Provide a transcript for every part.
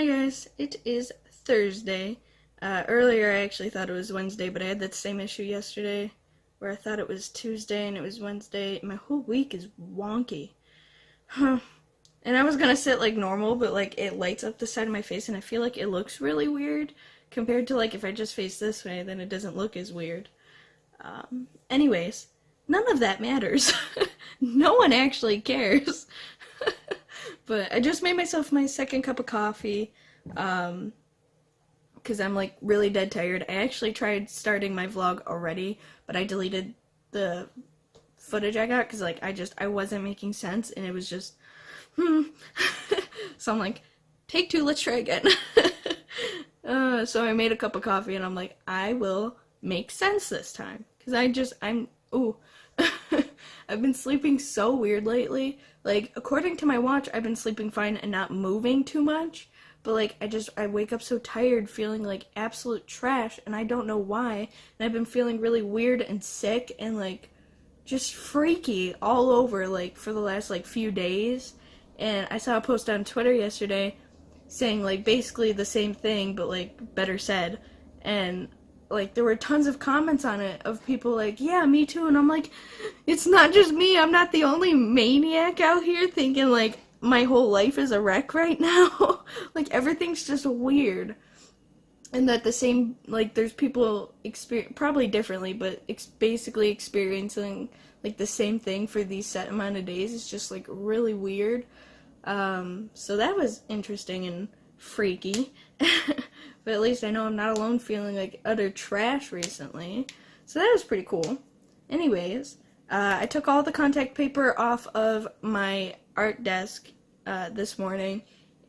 Hi guys, it is Thursday. Earlier I actually thought it was Wednesday, but I had that same issue yesterday where I thought it was Tuesday and it was Wednesday. My whole week is wonky. Huh. And I was gonna sit like normal, but like it lights up the side of my face and I feel like it looks really weird compared to like if I just face this way, then it doesn't look as weird. Anyways, none of that matters. No one actually cares. But I just made myself my second cup of coffee, because I'm like really dead tired. I actually tried starting my vlog already, but I deleted the footage I got because like I wasn't making sense and it was just, So I'm like, take two, let's try again. So I made a cup of coffee and I'm like, I will make sense this time. Because I've been sleeping so weird lately. Like, according to my watch, I've been sleeping fine and not moving too much. But, like, I wake up so tired, feeling like absolute trash, and I don't know why. And I've been feeling really weird and sick and, like, just freaky all over, like, for the last, like, few days. And I saw a post on Twitter yesterday saying, like, basically the same thing, but, like, better said. And like, there were tons of comments on it of people like, yeah, me too, and I'm like, it's not just me, I'm not the only maniac out here thinking, like, my whole life is a wreck right now. Like, everything's just weird. And that the same, like, there's people, probably differently, but basically experiencing, like, the same thing for these set amount of days is just, like, really weird. So that was interesting and freaky. But at least I know I'm not alone feeling like utter trash recently. So that was pretty cool. Anyways, I took all the contact paper off of my art desk this morning,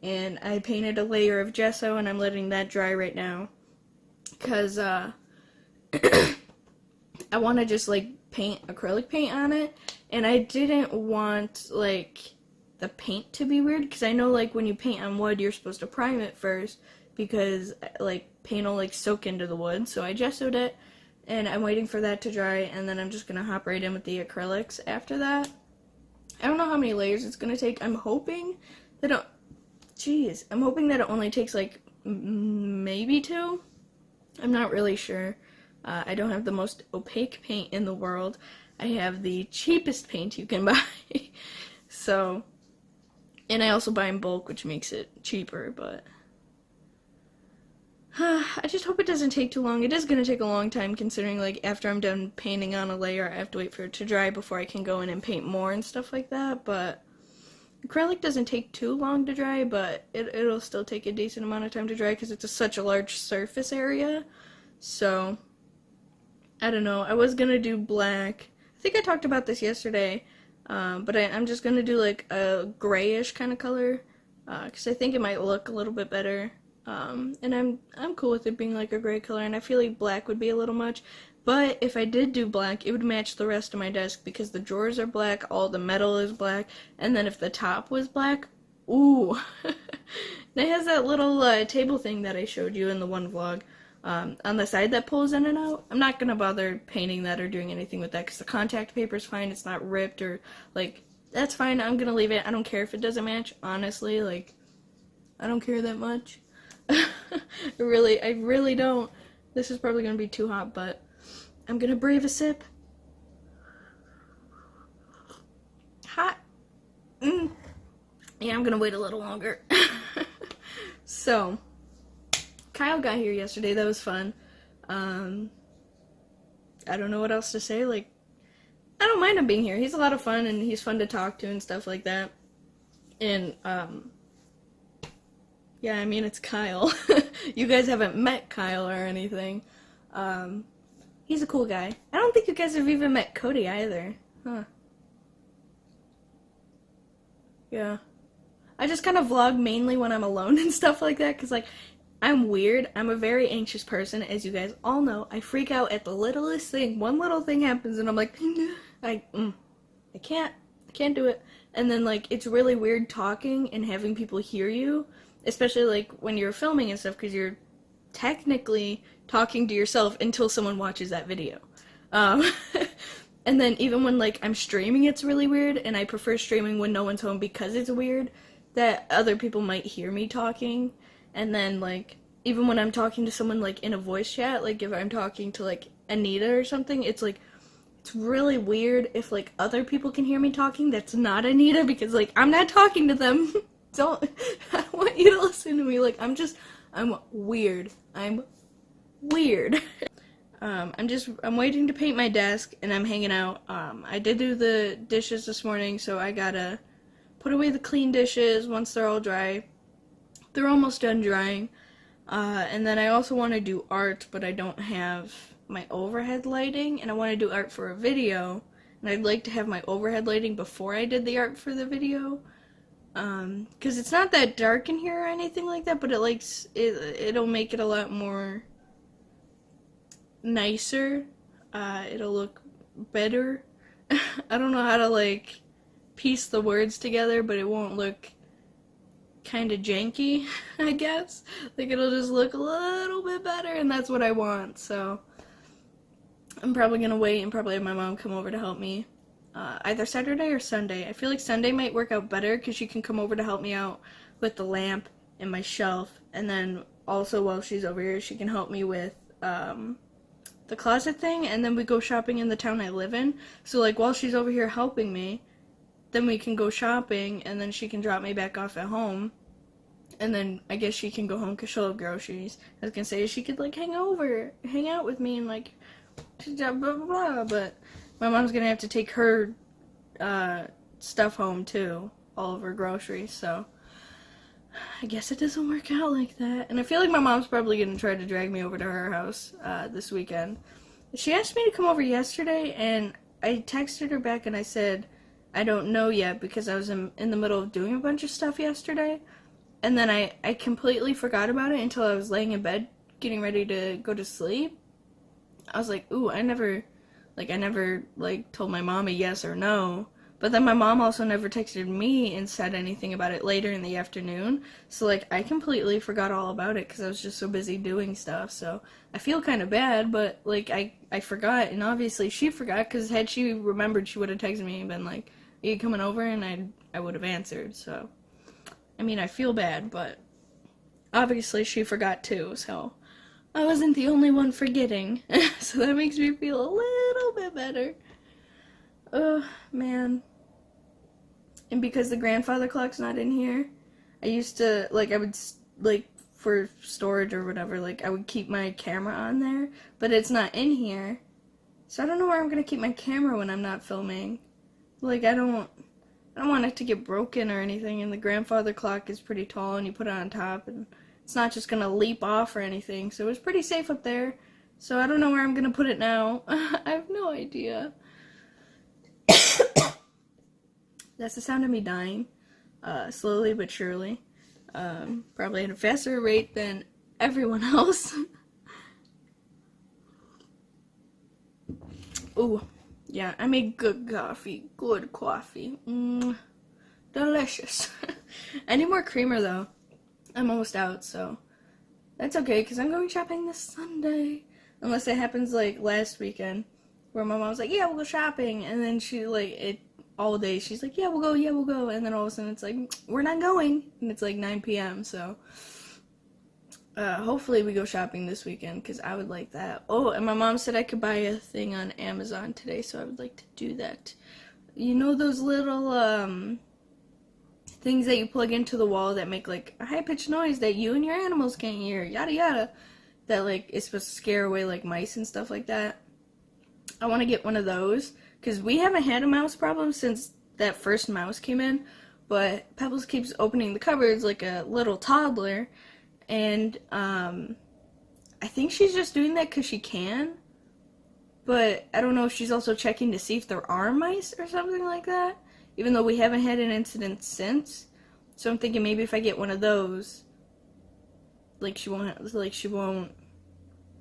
and I painted a layer of gesso, and I'm letting that dry right now. Because I want to just, like, paint acrylic paint on it, and I didn't want, like, the paint to be weird, because I know, like, when you paint on wood, you're supposed to prime it first, because, like, paint will, like, soak into the wood. So I gessoed it, and I'm waiting for that to dry, and then I'm just gonna hop right in with the acrylics after that. I don't know how many layers it's gonna take. I'm hoping that it only takes, like, maybe two. I'm not really sure. I don't have the most opaque paint in the world. I have the cheapest paint you can buy. So, and I also buy in bulk, which makes it cheaper, but I just hope it doesn't take too long. It is going to take a long time considering, like, after I'm done painting on a layer, I have to wait for it to dry before I can go in and paint more and stuff like that, but acrylic doesn't take too long to dry, but it'll still take a decent amount of time to dry because it's such a large surface area. So, I don't know. I was going to do black. I think I talked about this yesterday, but I'm just going to do, like, a grayish kind of color because I think it might look a little bit better. And I'm cool with it being like a gray color, and I feel like black would be a little much, but if I did do black, it would match the rest of my desk because the drawers are black, all the metal is black, and then if the top was black, ooh. It has that little table thing that I showed you in the one vlog on the side that pulls in and out. I'm not gonna bother painting that or doing anything with that because the contact paper's fine, it's not ripped or, like, that's fine. I'm gonna leave it. I don't care if it doesn't match, honestly. Like, I don't care that much. I really don't. This is probably gonna be too hot, but I'm gonna brave a sip. Hot. Yeah, I'm gonna wait a little longer. So, Kyle got here yesterday. That was fun. I don't know what else to say. Like, I don't mind him being here. He's a lot of fun, and he's fun to talk to and stuff like that. And, yeah, I mean, it's Kyle. You guys haven't met Kyle or anything. He's a cool guy. I don't think you guys have even met Cody either. Huh. Yeah. I just kind of vlog mainly when I'm alone and stuff like that, because, like, I'm weird. I'm a very anxious person, as you guys all know. I freak out at the littlest thing. One little thing happens, and I'm like, I can't do it. And then, like, it's really weird talking and having people hear you. Especially, like, when you're filming and stuff, because you're technically talking to yourself until someone watches that video. And then even when, like, I'm streaming, it's really weird, and I prefer streaming when no one's home because it's weird that other people might hear me talking. And then, like, even when I'm talking to someone, like, in a voice chat, like, if I'm talking to, like, Anita or something, it's, like, it's really weird if, like, other people can hear me talking that's not Anita, because, like, I'm not talking to them. I don't want you to listen to me. Like, I'm weird. I'm weird. I'm waiting to paint my desk, and I'm hanging out. I did do the dishes this morning, so I gotta put away the clean dishes once they're all dry. They're almost done drying. And then I also want to do art, but I don't have my overhead lighting, and I want to do art for a video, and I'd like to have my overhead lighting before I did the art for the video. Because it's not that dark in here or anything like that, but it'll make it a lot more nicer. It'll look better. I don't know how to, like, piece the words together, but it won't look kind of janky, I guess. Like, it'll just look a little bit better, and that's what I want. So I'm probably gonna wait and probably have my mom come over to help me either Saturday or Sunday. I feel like Sunday might work out better because she can come over to help me out with the lamp and my shelf, and then also while she's over here she can help me with the closet thing, and then we go shopping in the town I live in. So, like, while she's over here helping me, then we can go shopping, and then she can drop me back off at home, and then I guess she can go home because she'll have groceries. I was gonna say she could, like, hang out with me and, like, blah blah blah, but my mom's gonna have to take her stuff home too, all of her groceries, so I guess it doesn't work out like that. And I feel like my mom's probably gonna try to drag me over to her house this weekend. She asked me to come over yesterday, and I texted her back and I said I don't know yet because I was in the middle of doing a bunch of stuff yesterday, and then I completely forgot about it until I was laying in bed getting ready to go to sleep. I was like, ooh, I never told my mom a yes or no. But then my mom also never texted me and said anything about it later in the afternoon. So, like, I completely forgot all about it because I was just so busy doing stuff. So I feel kind of bad, but, like, I forgot. And obviously she forgot because had she remembered, she would have texted me and been like, are you coming over? And I would have answered. So, I mean, I feel bad, but obviously she forgot too. So I wasn't the only one forgetting. So that makes me feel a little bit better. Oh, man. And because the grandfather clock's not in here, I used to, like, I would, like, for storage or whatever, like, I would keep my camera on there, but it's not in here. So I don't know where I'm gonna keep my camera when I'm not filming. Like, I don't want it to get broken or anything, and the grandfather clock is pretty tall, and you put it on top, and it's not just gonna leap off or anything, so it's pretty safe up there. So I don't know where I'm gonna put it now. I have no idea. That's the sound of me dying, slowly but surely. Probably at a faster rate than everyone else. Ooh, yeah, I make good coffee. Good coffee. Delicious. I need more creamer, though. I'm almost out, so that's okay, because I'm going shopping this Sunday. Unless it happens, like, last weekend, where my mom's like, yeah, we'll go shopping, and then she, like, all day, she's like, yeah, we'll go, and then all of a sudden it's like, we're not going, and it's like 9 p.m., so hopefully we go shopping this weekend, because I would like that. Oh, and my mom said I could buy a thing on Amazon today, so I would like to do that. You know those little, things that you plug into the wall that make, like, a high-pitched noise that you and your animals can't hear, yada yada, that, like, is supposed to scare away, like, mice and stuff like that? I want to get one of those, because we haven't had a mouse problem since that first mouse came in, but Pebbles keeps opening the cupboards like a little toddler, and I think she's just doing that because she can, but I don't know if she's also checking to see if there are mice or something like that, even though we haven't had an incident since. So I'm thinking maybe if I get one of those, like, she won't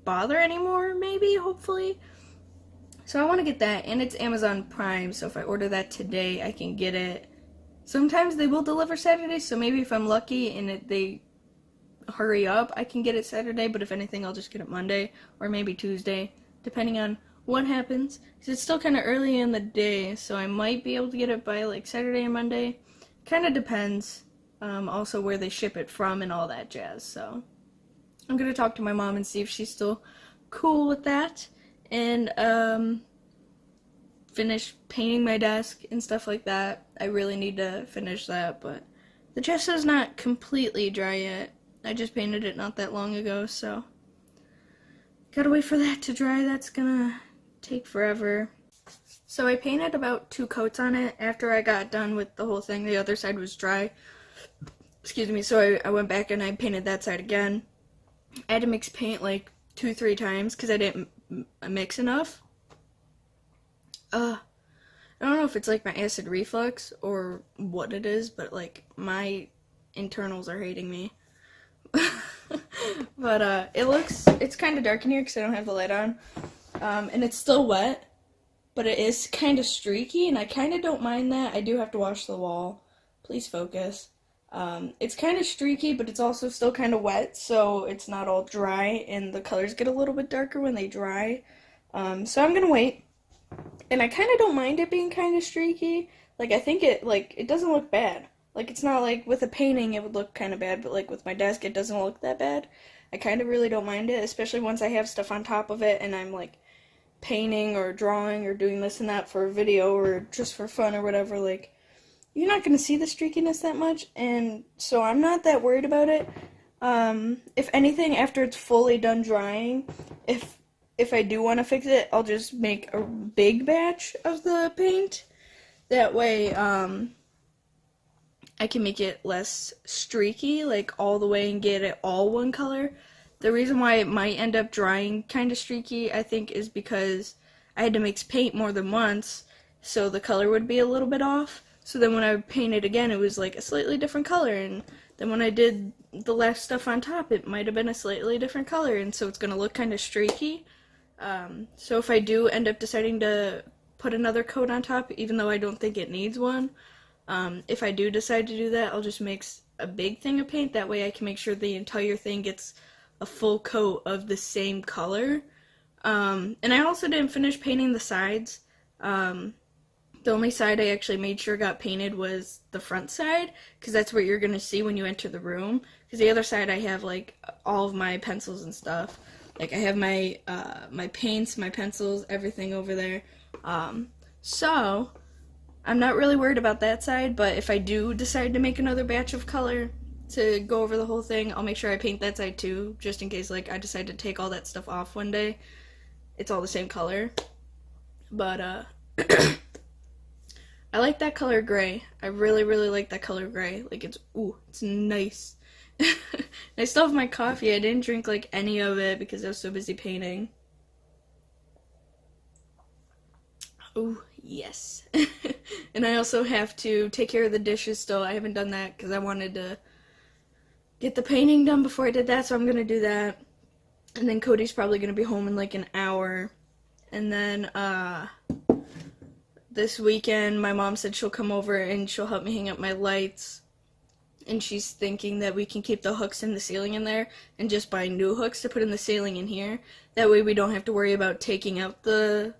bother anymore, maybe, hopefully. So I want to get that, and it's Amazon Prime, so if I order that today, I can get it. Sometimes they will deliver Saturday, so maybe if I'm lucky and they hurry up, I can get it Saturday, but if anything, I'll just get it Monday, or maybe Tuesday, depending on what happens. Because it's still kind of early in the day, so I might be able to get it by, like, Saturday and Monday. Kind of depends. also where they ship it from and all that jazz. So I'm gonna talk to my mom and see if she's still cool with that, and finish painting my desk and stuff like that. I really need to finish that, but the gesso is not completely dry yet. I just painted it not that long ago, so gotta wait for that to dry. That's gonna take forever. So I painted about 2 coats on it after I got done with the whole thing. The other side was dry. Excuse me, so I went back and I painted that side again. I had to mix paint like 2-3 times because I didn't mix enough. I don't know if it's like my acid reflux or what it is, but like my internals are hating me. But it's kind of dark in here because I don't have the light on. And it's still wet, but it is kind of streaky, and I kind of don't mind that. I do have to wash the wall. Please focus. It's kind of streaky, but it's also still kind of wet, so it's not all dry, and the colors get a little bit darker when they dry. So I'm gonna wait. And I kind of don't mind it being kind of streaky. Like, I think it doesn't look bad. Like, it's not like with a painting it would look kind of bad, but like with my desk it doesn't look that bad. I kind of really don't mind it, especially once I have stuff on top of it and I'm like painting or drawing or doing this and that for a video or just for fun or whatever. Like, you're not going to see the streakiness that much, and so I'm not that worried about it. If anything, after it's fully done drying, if I do want to fix it, I'll just make a big batch of the paint. That way, I can make it less streaky, like all the way, and get it all one color. The reason why it might end up drying kind of streaky, I think, is because I had to mix paint more than once, so the color would be a little bit off. So then when I paint it again, it was like a slightly different color, and then when I did the last stuff on top, it might have been a slightly different color, and so it's going to look kind of streaky. So if I do end up deciding to put another coat on top, even though I don't think it needs one, if I do decide to do that, I'll just mix a big thing of paint. That way I can make sure the entire thing gets a full coat of the same color. And I also didn't finish painting the sides. The only side I actually made sure got painted was the front side, because that's what you're going to see when you enter the room. Because the other side I have like all of my pencils and stuff. Like, I have my my paints, my pencils, everything over there. So I'm not really worried about that side, but if I do decide to make another batch of color to go over the whole thing, I'll make sure I paint that side too, just in case like I decide to take all that stuff off one day. It's all the same color. But I like that color gray. I really, really like that color gray. Like, it's nice. I still have my coffee. I didn't drink like any of it because I was so busy painting. Oh, yes. And I also have to take care of the dishes still. I haven't done that because I wanted to get the painting done before I did that, so I'm going to do that. And then Cody's probably going to be home in like an hour. And then, this weekend, my mom said she'll come over and she'll help me hang up my lights. And she's thinking that we can keep the hooks in the ceiling in there and just buy new hooks to put in the ceiling in here. That way we don't have to worry about taking out the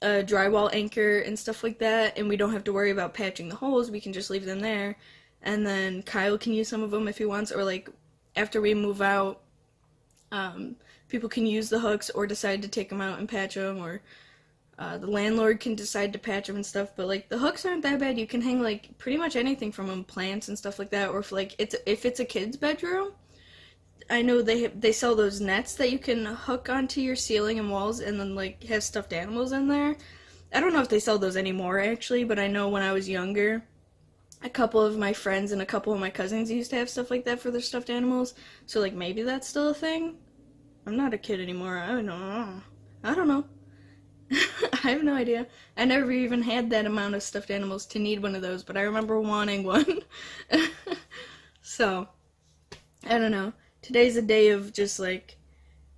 drywall anchor and stuff like that, and we don't have to worry about patching the holes. We can just leave them there, and then Kyle can use some of them if he wants, or like after we move out, people can use the hooks or decide to take them out and patch them, or the landlord can decide to patch them and stuff. But like, the hooks aren't that bad. You can hang like pretty much anything from them, plants and stuff like that. Or if it's a kid's bedroom, I know they sell those nets that you can hook onto your ceiling and walls and then like have stuffed animals in there. I don't know if they sell those anymore actually, but I know when I was younger, a couple of my friends and a couple of my cousins used to have stuff like that for their stuffed animals. So like, maybe that's still a thing. I'm not a kid anymore. I don't know. I have no idea. I never even had that amount of stuffed animals to need one of those, but I remember wanting one. So, I don't know. Today's a day of just like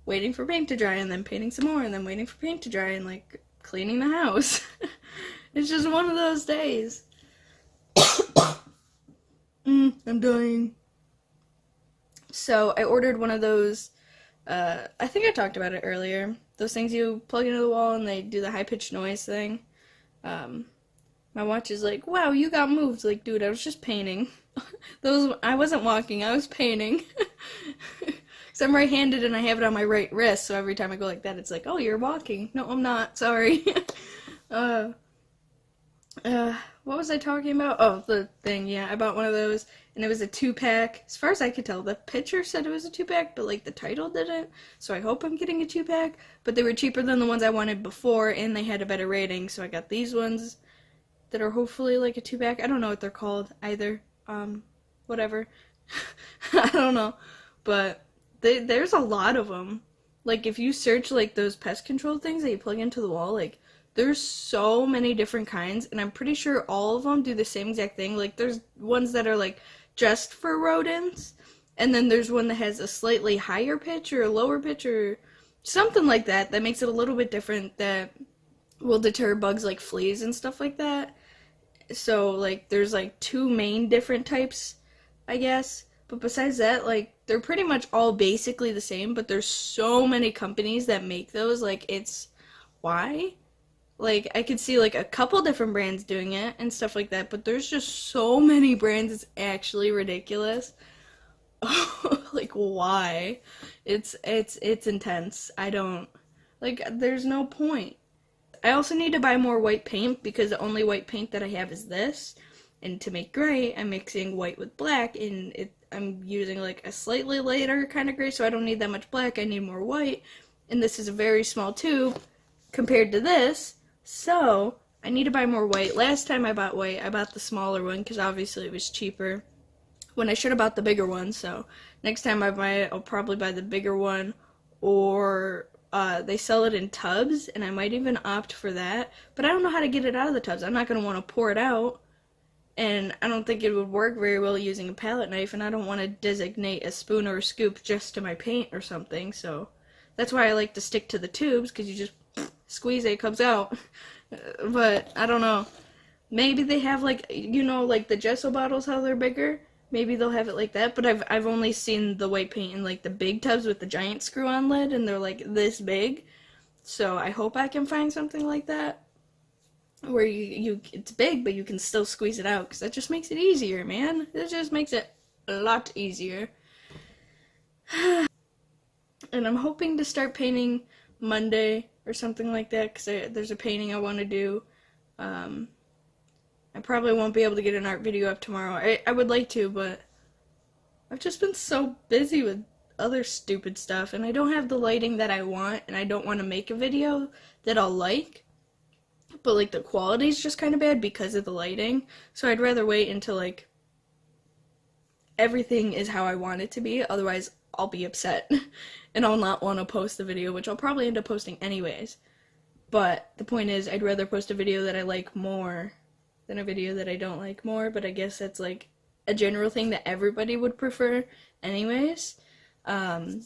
waiting for paint to dry and then painting some more and then waiting for paint to dry and like cleaning the house. It's just one of those days. I'm dying. So I ordered one of those, I think I talked about it earlier. Those things you plug into the wall and they do the high-pitched noise thing. My My watch is like, wow, you got moved. Like, dude, I was just painting. I wasn't walking, I was painting. Because I'm right-handed and I have it on my right wrist, so every time I go like that, it's like, oh, you're walking. No, I'm not, sorry. uh, what was I talking about? Oh, the thing, yeah, I bought one of those, and it was a 2-pack. As far as I could tell, the picture said it was a 2-pack, but, like, the title didn't, so I hope I'm getting a 2-pack, but they were cheaper than the ones I wanted before, and they had a better rating, so I got these ones that are hopefully, like, a 2-pack. I don't know what they're called, either. Whatever. I don't know, but there's a lot of them. Like, if you search, like, those pest control things that you plug into the wall, like, there's so many different kinds, and I'm pretty sure all of them do the same exact thing. Like, there's ones that are, like, just for rodents, and then there's one that has a slightly higher pitch or a lower pitch or something like that that makes it a little bit different that will deter bugs like fleas and stuff like that. So, like, there's, like, 2 main different types, I guess. But besides that, like, they're pretty much all basically the same, but there's so many companies that make those, like, it's... why? Like, I could see, like, a couple different brands doing it and stuff like that, but there's just so many brands, it's actually ridiculous. Like, why? It's intense. I don't... like, there's no point. I also need to buy more white paint because the only white paint that I have is this. And to make gray, I'm mixing white with black, and I'm using like a slightly lighter kind of gray, so I don't need that much black. I need more white, and this is a very small tube compared to this, so I need to buy more white. Last time I bought white, I bought the smaller one because obviously it was cheaper when I should have bought the bigger one, so next time I buy it, I'll probably buy the bigger one, or they sell it in tubs, and I might even opt for that, but I don't know how to get it out of the tubs. I'm not going to want to pour it out, and I don't think it would work very well using a palette knife, and I don't want to designate a spoon or a scoop just to my paint or something, so that's why I like to stick to the tubes, because you just squeeze it, it comes out. But, I don't know. Maybe they have, like, you know, like the gesso bottles, how they're bigger? Maybe they'll have it like that, but I've only seen the white paint in, like, the big tubs with the giant screw-on lid, and they're, like, this big. So I hope I can find something like that, where it's big, but you can still squeeze it out, because that just makes it easier, man. It just makes it a lot easier. And I'm hoping to start painting Monday or something like that, because there's a painting I want to do. I probably won't be able to get an art video up tomorrow. I would like to, but I've just been so busy with other stupid stuff, and I don't have the lighting that I want, and I don't want to make a video that I'll like, but, like, the quality's just kind of bad because of the lighting, so I'd rather wait until, like, everything is how I want it to be, otherwise I'll be upset, and I'll not want to post the video, which I'll probably end up posting anyways. But the point is, I'd rather post a video that I like more than a video that I don't like more, but I guess that's, like, a general thing that everybody would prefer anyways. I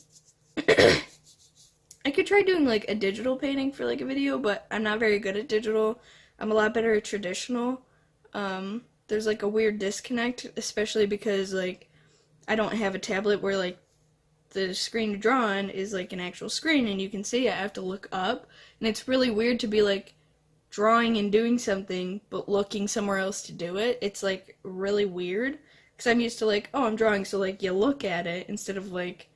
could try doing, like, a digital painting for, like, a video, but I'm not very good at digital. I'm a lot better at traditional. There's, like, a weird disconnect, especially because, like, I don't have a tablet where, like, the screen to draw on is, like, an actual screen, and you can see it. I have to look up, and it's really weird to be, like, drawing and doing something, but looking somewhere else to do it. It's, like, really weird, because I'm used to, like, oh, I'm drawing, so, like, you look at it, instead of, like,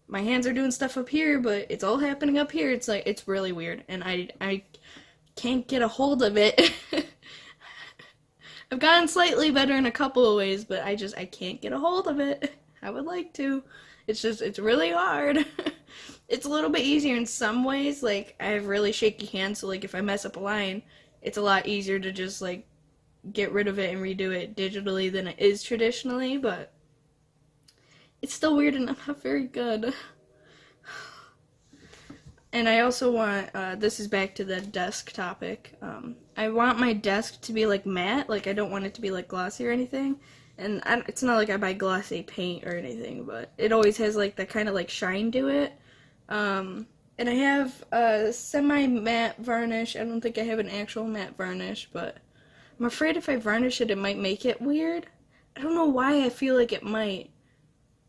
my hands are doing stuff up here, but it's all happening up here. It's, like, it's really weird, and I can't get a hold of it. I've gotten slightly better in a couple of ways, but I can't get a hold of it. I would like to. It's really hard. It's a little bit easier in some ways. Like, I have really shaky hands, so, like, if I mess up a line, it's a lot easier to just, like, get rid of it and redo it digitally than it is traditionally, but it's still weird and I'm not very good. And I also want, this is back to the desk topic, I want my desk to be, like, matte. Like, I don't want it to be, like, glossy or anything. And it's not like I buy glossy paint or anything, but it always has, like, that kind of, like, shine to it. And I have a semi-matte varnish. I don't think I have an actual matte varnish, but I'm afraid if I varnish it, it might make it weird. I don't know why I feel like it might,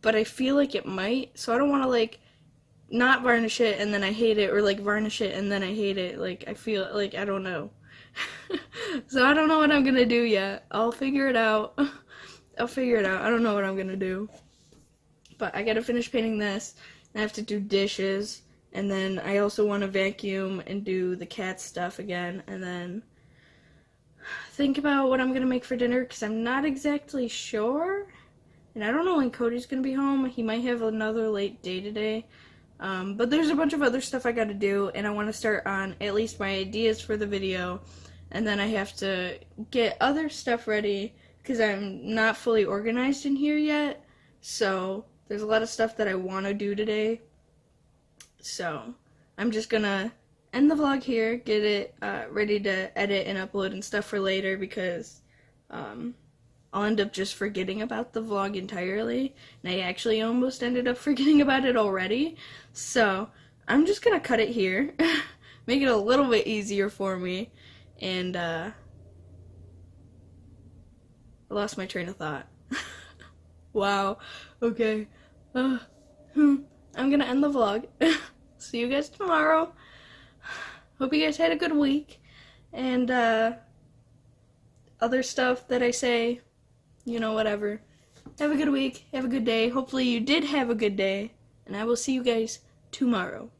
but I feel like it might, so I don't want to, like, not varnish it and then I hate it, or, like, varnish it and then I hate it. Like, I feel like, I don't know. So I don't know what I'm gonna do yet. I'll figure it out. I'll figure it out. I don't know what I'm gonna do. But I gotta finish painting this, and I have to do dishes, and then I also want to vacuum and do the cat stuff again, and then think about what I'm gonna make for dinner, because I'm not exactly sure. And I don't know when Cody's gonna be home. He might have another late day today. But there's a bunch of other stuff I gotta do, and I want to start on at least my ideas for the video, and then I have to get other stuff ready, because I'm not fully organized in here yet, so there's a lot of stuff that I want to do today. So I'm just gonna end the vlog here, get it ready to edit and upload and stuff for later, because I'll end up just forgetting about the vlog entirely, and I actually almost ended up forgetting about it already. So I'm just gonna cut it here, make it a little bit easier for me, and I lost my train of thought. Wow. Okay. I'm gonna end the vlog. See you guys tomorrow. Hope you guys had a good week, and other stuff that I say, you know, whatever. Have a good week. Have a good day. Hopefully you did have a good day, and I will see you guys tomorrow.